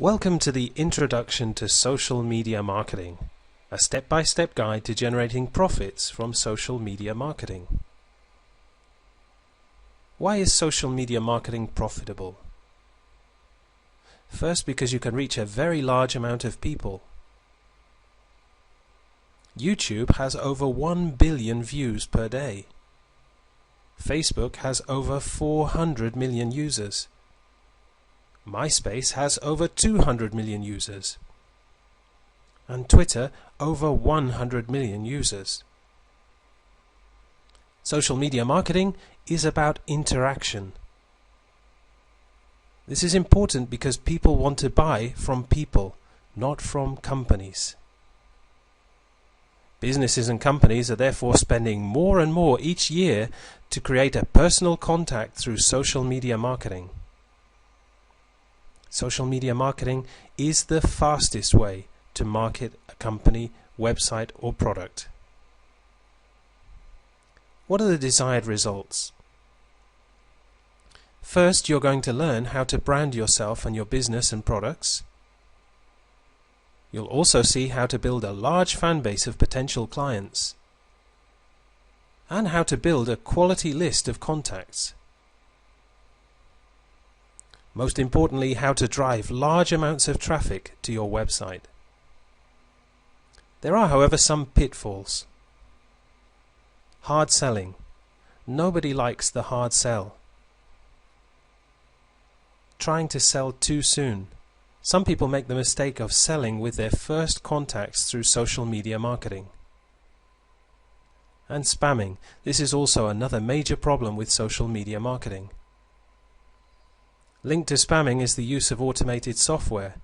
Welcome to the Introduction to Social Media Marketing, a step-by-step guide to generating profits from social media marketing. Why is social media marketing profitable? First, because you can reach a very large amount of people. YouTube has over 1 billion views per day. Facebook has over 400 million users. MySpace has over 200 million users, and Twitter over 100 million users. Social media marketing is about interaction. This is important because people want to buy from people, not from companies. Businesses and companies are therefore spending more and more each year to create a personal contact through social media marketing. Social media marketing is the fastest way to market a company, website or product. What are the desired results? First, you're going to learn how to brand yourself and your business and products. You'll also see how to build a large fan base of potential clients and how to build a quality list of contacts. Most importantly, how to drive large amounts of traffic to your website. There are, however, some pitfalls. Hard selling. Nobody likes the hard sell. Trying to sell too soon. Some people make the mistake of selling with their first contacts through social media marketing. And spamming. This is also another major problem with social media marketing. Linked to spamming is the use of automated software.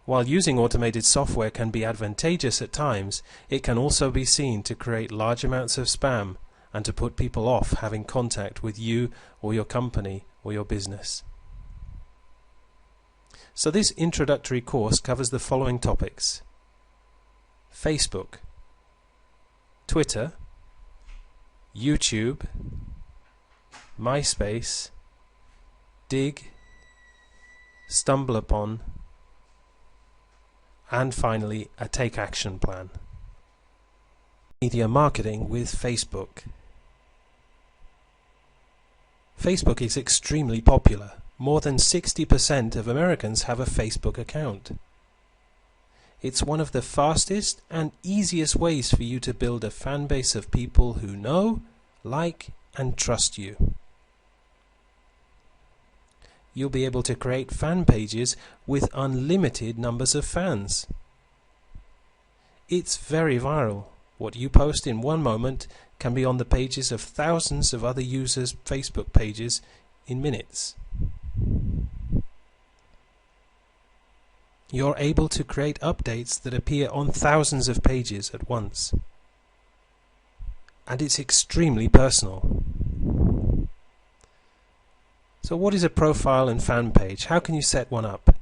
While using automated software can be advantageous at times, it can also be seen to create large amounts of spam and to put people off having contact with you or your company or your business. So this introductory course covers the following topics: Facebook, Twitter, YouTube, MySpace, Digg, StumbleUpon, and finally a take action plan. Media marketing with Facebook. Facebook is extremely popular. More than 60% of Americans have a Facebook account. It's one of the fastest and easiest ways for you to build a fan base of people who know, like, and trust you. You'll be able to create fan pages with unlimited numbers of fans. It's very viral. What you post in one moment can be on the pages of thousands of other users' Facebook pages in minutes. You're able to create updates that appear on thousands of pages at once. And it's extremely personal. So what is a profile and fan page? How can you set one up?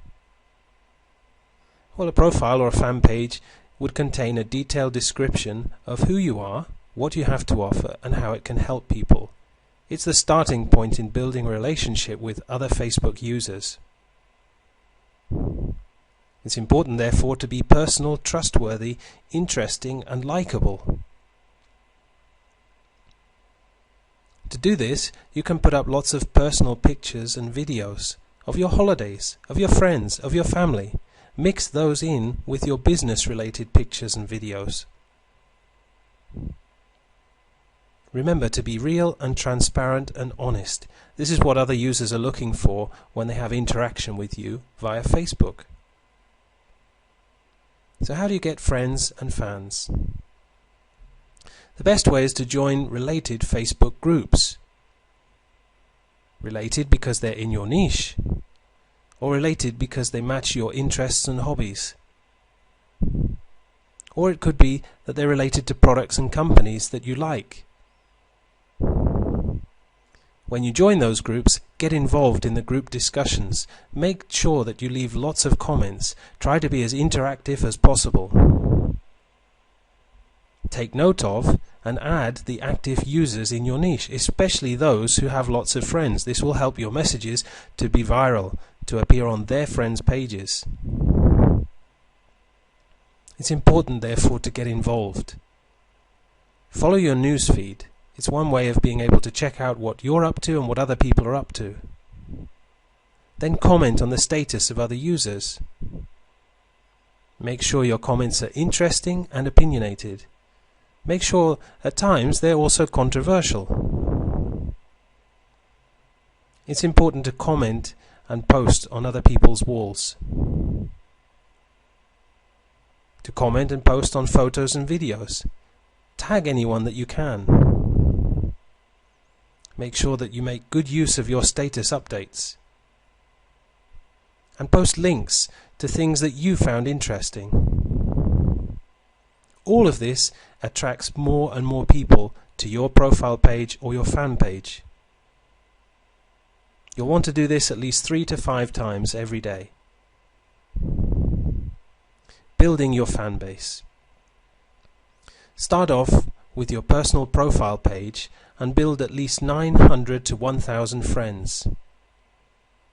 Well, a profile or a fan page would contain a detailed description of who you are, what you have to offer, and how it can help people. It's the starting point in building a relationship with other Facebook users. It's important, therefore, to be personal, trustworthy, interesting, and likable. To do this, you can put up lots of personal pictures and videos of your holidays, of your friends, of your family. Mix those in with your business-related pictures and videos. Remember to be real and transparent and honest. This is what other users are looking for when they have interaction with you via Facebook. So how do you get friends and fans? The best way is to join related Facebook groups. Related because they're in your niche, or related because they match your interests and hobbies. Or it could be that they're related to products and companies that you like. When you join those groups, get involved in the group discussions. Make sure that you leave lots of comments. Try to be as interactive as possible. Take note of and add the active users in your niche, especially those who have lots of friends. This will help your messages to be viral, to appear on their friends' pages. It's important, therefore, to get involved. Follow your newsfeed. It's one way of being able to check out what you're up to and what other people are up to. Then comment on the status of other users. Make sure your comments are interesting and opinionated. Make sure at times they're also controversial. It's important to comment and post on other people's walls. To comment and post on photos and videos. Tag anyone that you can. Make sure that you make good use of your status updates. And post links to things that you found interesting. All of this attracts more and more people to your profile page or your fan page. You'll want to do this at least 3 to 5 times every day. Building your fan base. Start off with your personal profile page and build at least 900 to 1,000 friends.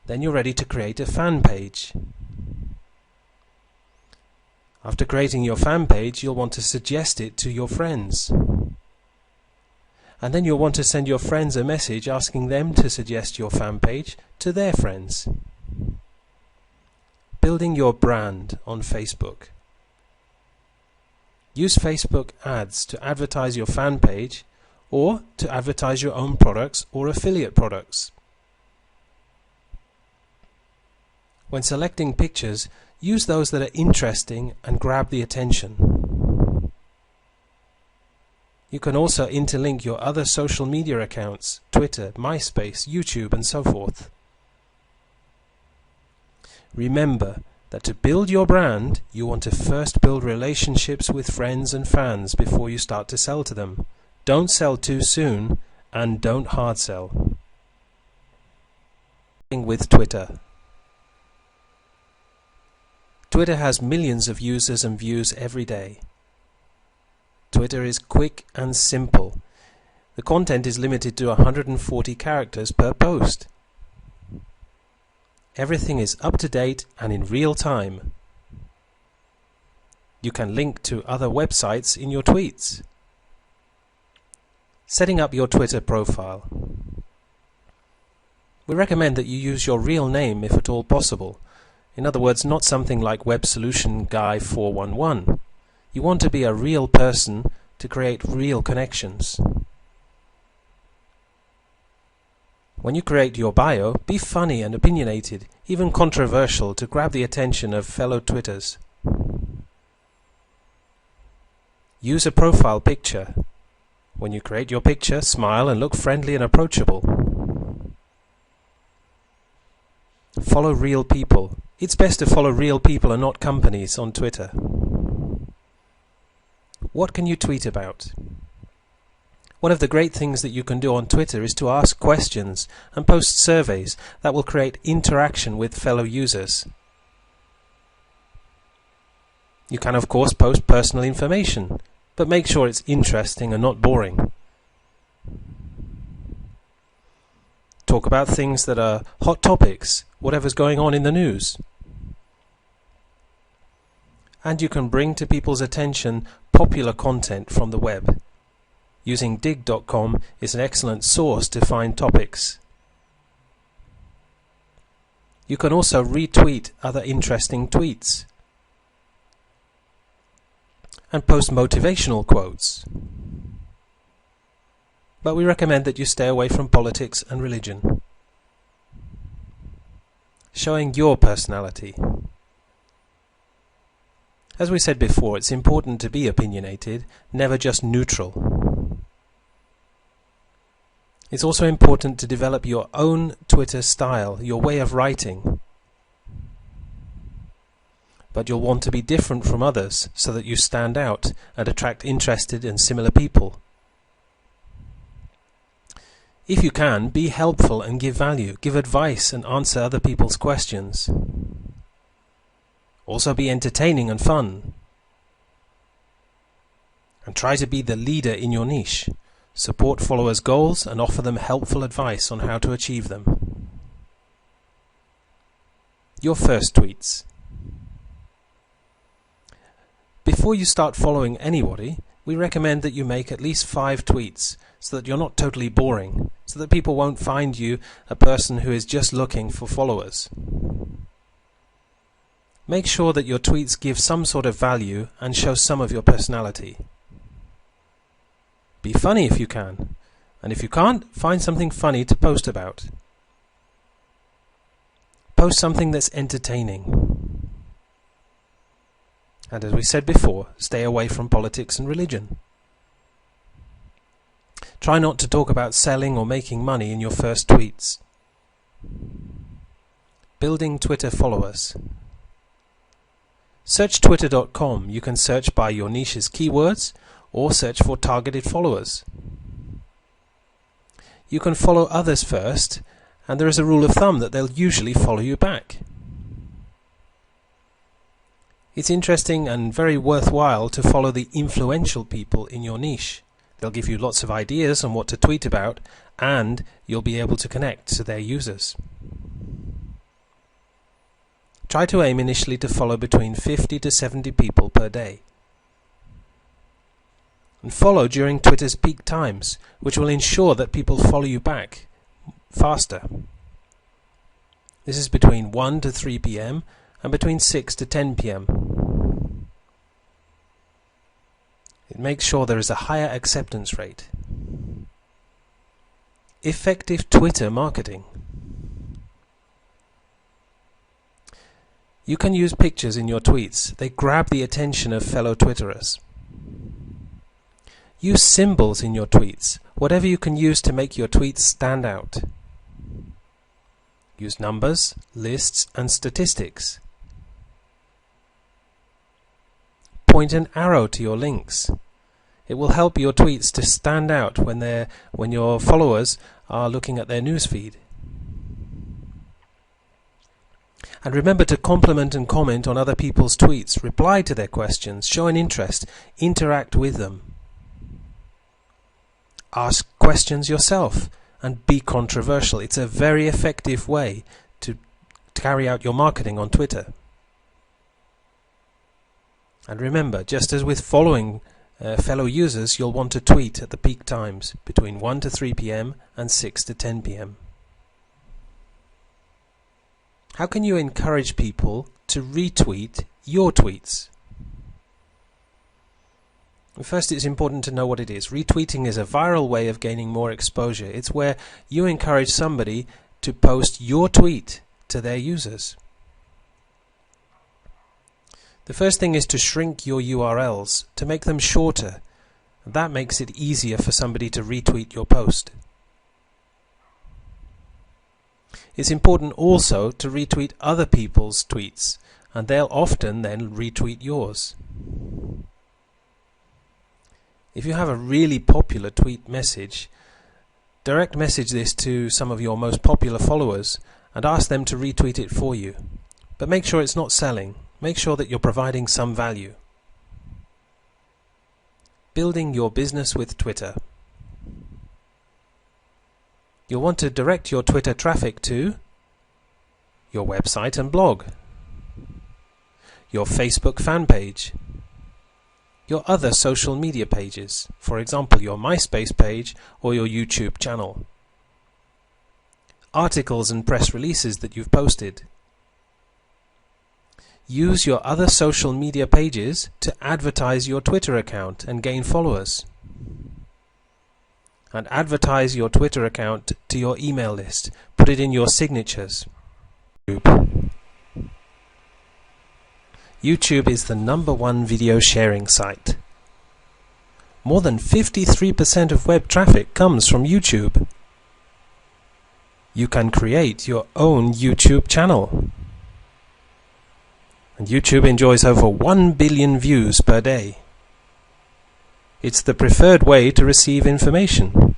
Then you're ready to create a fan page. After creating your fan page, you'll want to suggest it to your friends. And then you'll want to send your friends a message asking them to suggest your fan page to their friends. Building your brand on Facebook. Use Facebook ads to advertise your fan page or to advertise your own products or affiliate products. When selecting pictures, use those that are interesting and grab the attention. You can also interlink your other social media accounts, Twitter, MySpace, YouTube, and so forth. Remember that to build your brand, you want to first build relationships with friends and fans before you start to sell to them. Don't sell too soon, and don't hard sell. With Twitter. Twitter has millions of users and views every day. Twitter is quick and simple. The content is limited to 140 characters per post. Everything is up to date and in real time. You can link to other websites in your tweets. Setting up your Twitter profile. We recommend that you use your real name if at all possible. In other words, not something like Web Solution Guy 411. You want to be a real person to create real connections. When you create your bio, be funny and opinionated, even controversial, to grab the attention of fellow Twitters. Use a profile picture. When you create your picture, smile and look friendly and approachable. Follow real people. It's best to follow real people and not companies on Twitter. What can you tweet about? One of the great things that you can do on Twitter is to ask questions and post surveys that will create interaction with fellow users. You can of course post personal information, but make sure it's interesting and not boring. Talk about things that are hot topics, whatever's going on in the news. And you can bring to people's attention popular content from the web. Using Digg.com is an excellent source to find topics. You can also retweet other interesting tweets and post motivational quotes. But we recommend that you stay away from politics and religion. Showing your personality. As we said before, it's important to be opinionated, never just neutral. It's also important to develop your own Twitter style, your way of writing. But you'll want to be different from others so that you stand out and attract interested and similar people. If you can, be helpful and give value, give advice and answer other people's questions. Also be entertaining and fun. And try to be the leader in your niche. Support followers' goals and offer them helpful advice on how to achieve them. Your first tweets. Before Before you start following anybody, we recommend that you make at least 5 tweets so that you're not totally boring, so that people won't find you a person who is just looking for followers. Make sure that your tweets give some sort of value and show some of your personality. Be funny if you can, and if you can't, find something funny to post about. Post something that's entertaining. And as we said before, stay away from politics and religion. Try not to talk about selling or making money in your first tweets. Building Twitter followers. Search twitter.com. You can search by your niche's keywords or search for targeted followers. You can follow others first, and there is a rule of thumb that they'll usually follow you back. It's interesting and very worthwhile to follow the influential people in your niche. They'll give you lots of ideas on what to tweet about, and you'll be able to connect to their users. Try to aim initially to follow between 50 to 70 people per day. And follow during Twitter's peak times, which will ensure that people follow you back faster. This is between 1 to 3 p.m. and between 6 to 10 p.m. It makes sure there is a higher acceptance rate. Effective Twitter marketing. You can use pictures in your tweets. They grab the attention of fellow Twitterers. Use symbols in your tweets, whatever you can use to make your tweets stand out. Use numbers, lists, and statistics. Point an arrow to your links. It will help your tweets to stand out when your followers are looking at their newsfeed. And remember to compliment and comment on other people's tweets, reply to their questions, show an interest, interact with them. Ask questions yourself and be controversial. It's a very effective way to carry out your marketing on Twitter. And remember, just as with following fellow users, you'll want to tweet at the peak times between 1 to 3 p.m. and 6 to 10 p.m. How can you encourage people to retweet your tweets? First, it's important to know what it is. Retweeting is a viral way of gaining more exposure. It's where you encourage somebody to post your tweet to their users. The first thing is to shrink your URLs, to make them shorter. That makes it easier for somebody to retweet your post. It's important also to retweet other people's tweets, and they'll often then retweet yours. If you have a really popular tweet message, direct message this to some of your most popular followers and ask them to retweet it for you. But make sure it's not selling. Make sure that you're providing some value. Building your business with Twitter. You'll want to direct your Twitter traffic to your website and blog, your Facebook fan page, your other social media pages, for example your MySpace page or your YouTube channel, articles and press releases that you've posted. Use your other social media pages to advertise your Twitter account and gain followers. And advertise your Twitter account to your email list. Put it in your signatures. YouTube is the #1 video sharing site. More than 53% of web traffic comes from YouTube. You can create your own YouTube channel. And YouTube enjoys over 1 billion views per day. It's the preferred way to receive information.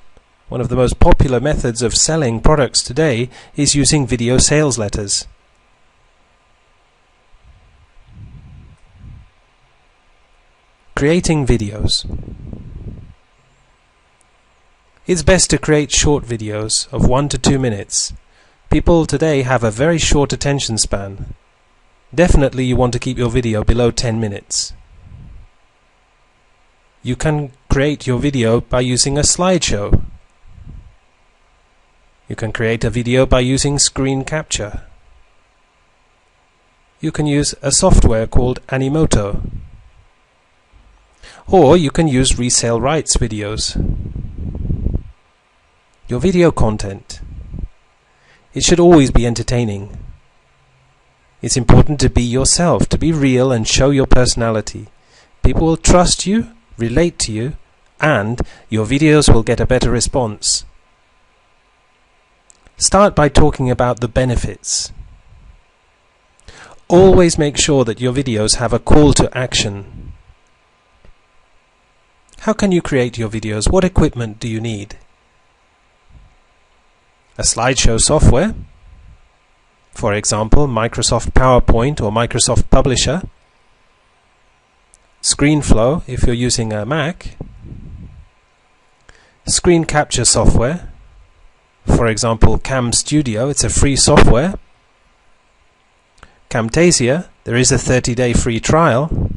One of the most popular methods of selling products today is using video sales letters. Creating videos. It's best to create short videos of 1 to 2 minutes. People today have a very short attention span. Definitely you want to keep your video below 10 minutes. You can create your video by using a slideshow. You can create a video by using screen capture. You can use a software called Animoto. Or you can use resale rights videos. Your video content. It should always be entertaining. It's important to be yourself, to be real and show your personality. People will trust you, relate to you, and your videos will get a better response. Start by talking about the benefits. Always make sure that your videos have a call to action. How can you create your videos? What equipment do you need? A slideshow software, for example, Microsoft PowerPoint or Microsoft Publisher. ScreenFlow if you're using a Mac. Screen capture software, for example, Cam Studio, it's a free software. Camtasia, there is a 30-day free trial.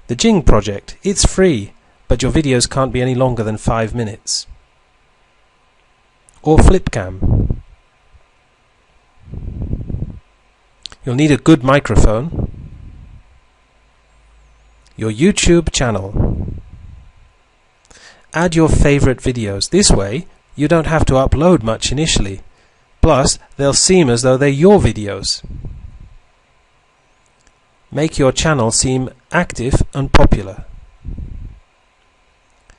The Jing project, it's free, but your videos can't be any longer than 5 minutes. Or Flipcam. You'll need a good microphone. Your YouTube channel. Add your favorite videos. This way, you don't have to upload much initially. Plus, they'll seem as though they're your videos. Make your channel seem active and popular.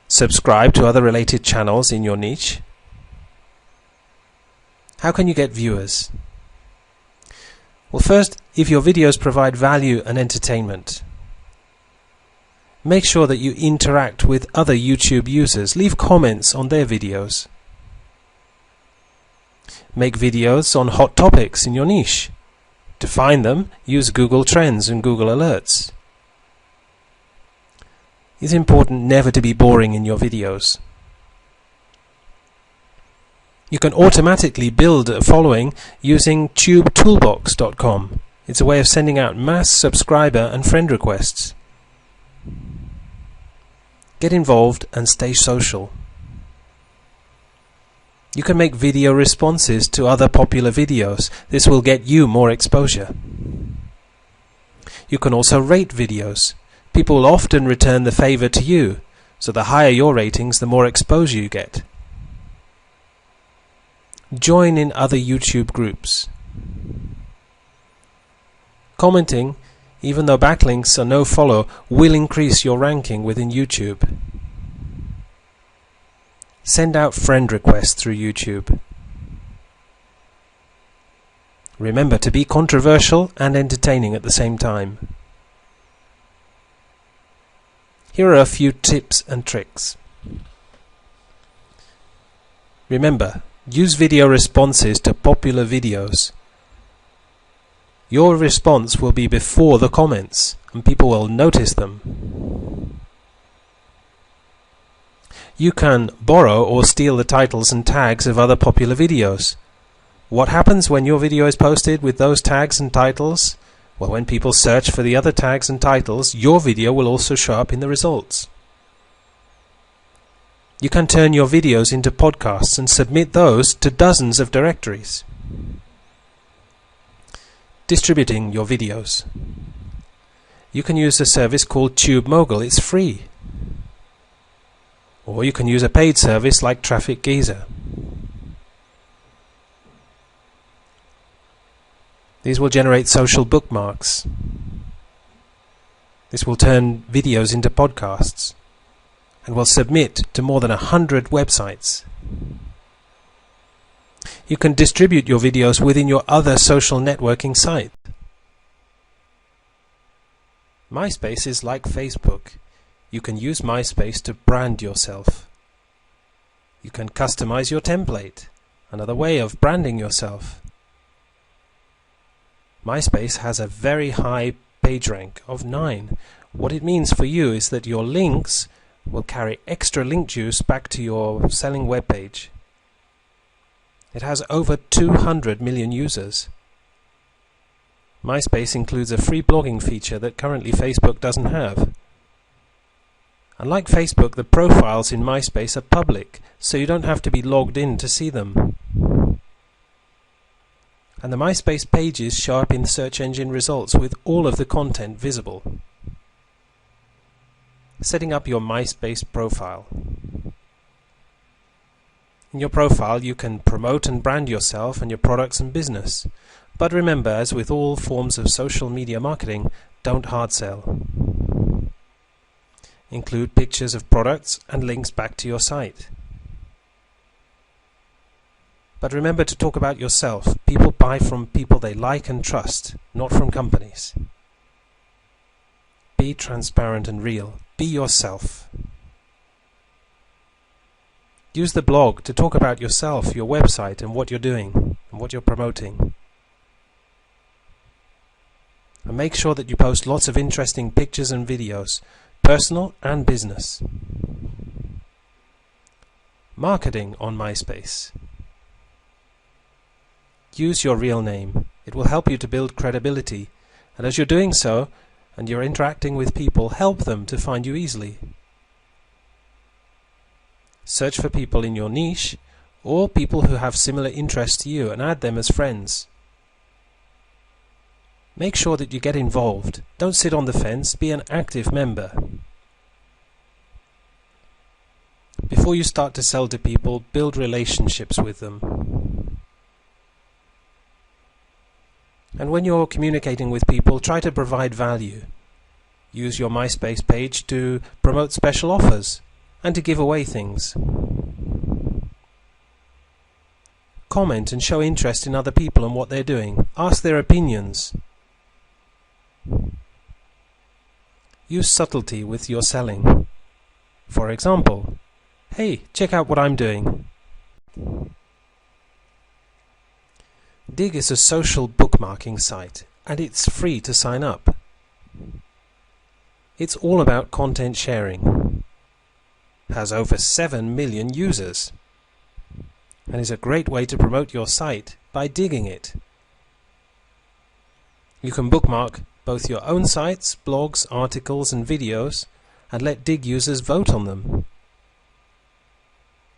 Subscribe to other related channels in your niche. How can you get viewers? Well, first, if your videos provide value and entertainment, make sure that you interact with other YouTube users. Leave comments on their videos. Make videos on hot topics in your niche. To find them, use Google Trends and Google Alerts. It's important never to be boring in your videos. You can automatically build a following using tubetoolbox.com. It's a way of sending out mass subscriber and friend requests. Get involved and stay social. You can make video responses to other popular videos. This will get you more exposure. You can also rate videos. People will often return the favor to you, so the higher your ratings, the more exposure you get. Join in other YouTube groups. Commenting, even though backlinks are no follow, will increase your ranking within YouTube. Send out friend requests through YouTube. Remember to be controversial and entertaining at the same time. Here are a few tips and tricks. Remember, use video responses to popular videos. Your response will be before the comments, and people will notice them. You can borrow or steal the titles and tags of other popular videos. What happens when your video is posted with those tags and titles? Well, when people search for the other tags and titles, your video will also show up in the results. You can turn your videos into podcasts and submit those to dozens of directories. Distributing your videos. You can use a service called TubeMogul. It's free. Or you can use a paid service like Traffic Geyser. These will generate social bookmarks. This will turn videos into podcasts and will submit to more than 100 websites. You can distribute your videos within your other social networking site. MySpace is like Facebook. You can use MySpace to brand yourself. You can customize your template, another way of branding yourself. MySpace has a very high PageRank of 9. What it means for you is that your links will carry extra link juice back to your selling web page. It has over 200 million users. MySpace includes a free blogging feature that currently Facebook doesn't have. Unlike Facebook, the profiles in MySpace are public, so you don't have to be logged in to see them. And the MySpace pages show up in search engine results with all of the content visible. Setting up your MySpace profile. In your profile, you can promote and brand yourself and your products and business. But remember, as with all forms of social media marketing, don't hard sell. Include pictures of products and links back to your site. But remember to talk about yourself. People buy from people they like and trust, not from companies. Be transparent and real. Be yourself. Use the blog to talk about yourself, your website, and what you're doing, and what you're promoting. And make sure that you post lots of interesting pictures and videos, personal and business. Marketing on MySpace. Use your real name. It will help you to build credibility, and as you're doing so, and you're interacting with people, help them to find you easily. Search for people in your niche, or people who have similar interests to you, and add them as friends. Make sure that you get involved. Don't sit on the fence, be an active member. Before you start to sell to people, build relationships with them. And when you're communicating with people, try to provide value. Use your MySpace page to promote special offers and to give away things. Comment and show interest in other people and what they're doing. Ask their opinions. Use subtlety with your selling. For example, hey, check out what I'm doing. Digg is a social bookmarking site, and it's free to sign up. It's all about content sharing. Has over 7 million users, and is a great way to promote your site by digging it. You can bookmark both your own sites, blogs, articles and videos, and let Digg users vote on them.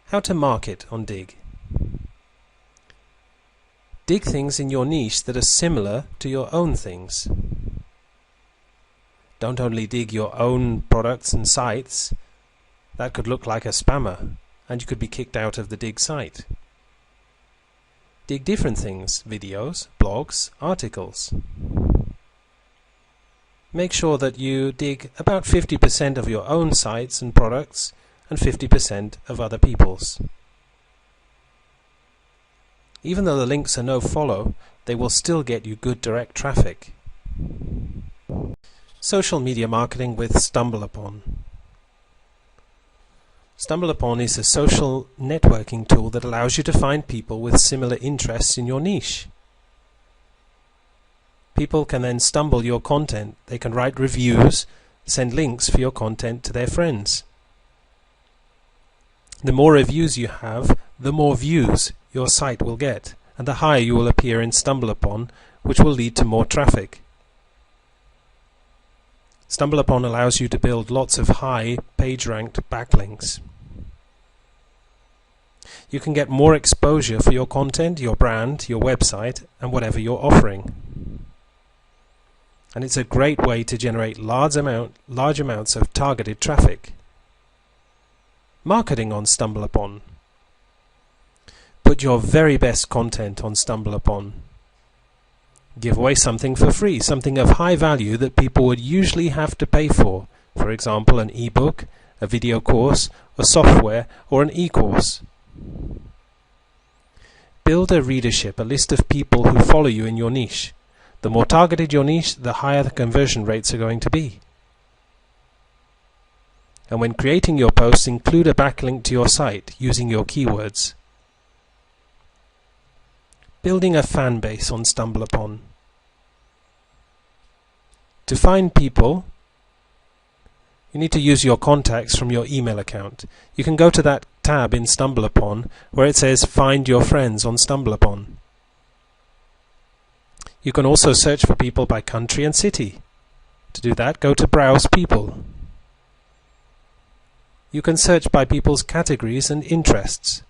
How to market on Digg. Dig things in your niche that are similar to your own things. Don't only dig your own products and sites. That could look like a spammer, and you could be kicked out of the Digg site. Dig different things, videos, blogs, articles. Make sure that you dig about 50% of your own sites and products and 50% of other people's. Even though the links are no follow, they will still get you good direct traffic. Social media marketing with StumbleUpon. StumbleUpon is a social networking tool that allows you to find people with similar interests in your niche. People can then stumble your content. They can write reviews, send links for your content to their friends. The more reviews you have, the more views your site will get, and the higher you will appear in StumbleUpon, which will lead to more traffic. StumbleUpon allows you to build lots of high page-ranked backlinks. You can get more exposure for your content, your brand, your website, and whatever you're offering. And it's a great way to generate large amounts of targeted traffic. Marketing on StumbleUpon. Put your very best content on StumbleUpon. Give away something for free, something of high value that people would usually have to pay for example, an ebook, a video course, a software, or an e-course. Build a readership, a list of people who follow you in your niche. The more targeted your niche, the higher the conversion rates are going to be. And when creating your posts, include a backlink to your site using your keywords. Building a fan base on StumbleUpon. To find people, you need to use your contacts from your email account. You can go to that tab in StumbleUpon where it says Find Your Friends on StumbleUpon. You can also search for people by country and city. To do that, go to Browse People. You can search by people's categories and interests.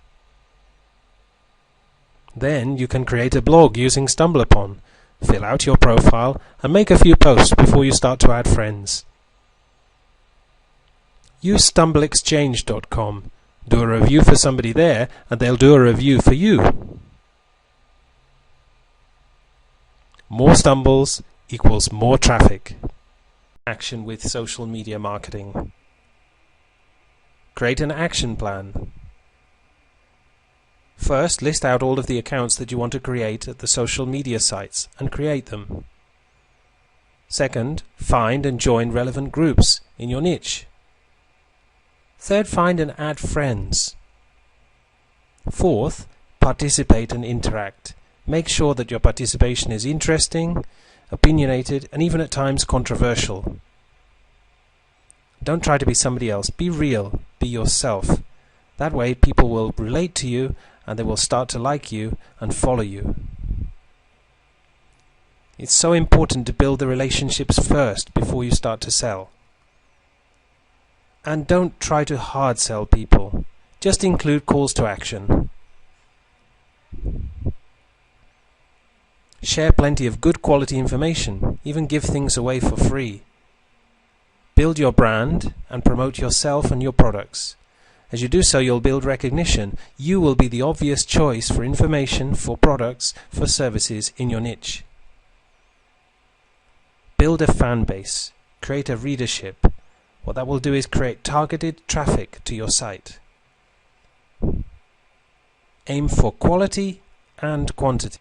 Then you can create a blog using StumbleUpon, fill out your profile, and make a few posts before you start to add friends. Use StumbleExchange.com. Do a review for somebody there, and they'll do a review for you. More stumbles equals more traffic. Action with social media marketing. Create an action plan. First, list out all of the accounts that you want to create at the social media sites and create them. Second, find and join relevant groups in your niche. Third, find and add friends. Fourth, participate and interact. Make sure that your participation is interesting, opinionated, and even at times controversial. Don't try to be somebody else. Be real. Be yourself. That way people will relate to you and they will start to like you and follow you. It's so important to build the relationships first before you start to sell. And don't try to hard sell people. Just include calls to action. Share plenty of good quality information. Even give things away for free. Build your brand and promote yourself and your products. As you do so, you'll build recognition. You will be the obvious choice for information, for products, for services in your niche. Build a fan base. Create a readership. What that will do is create targeted traffic to your site. Aim for quality and quantity.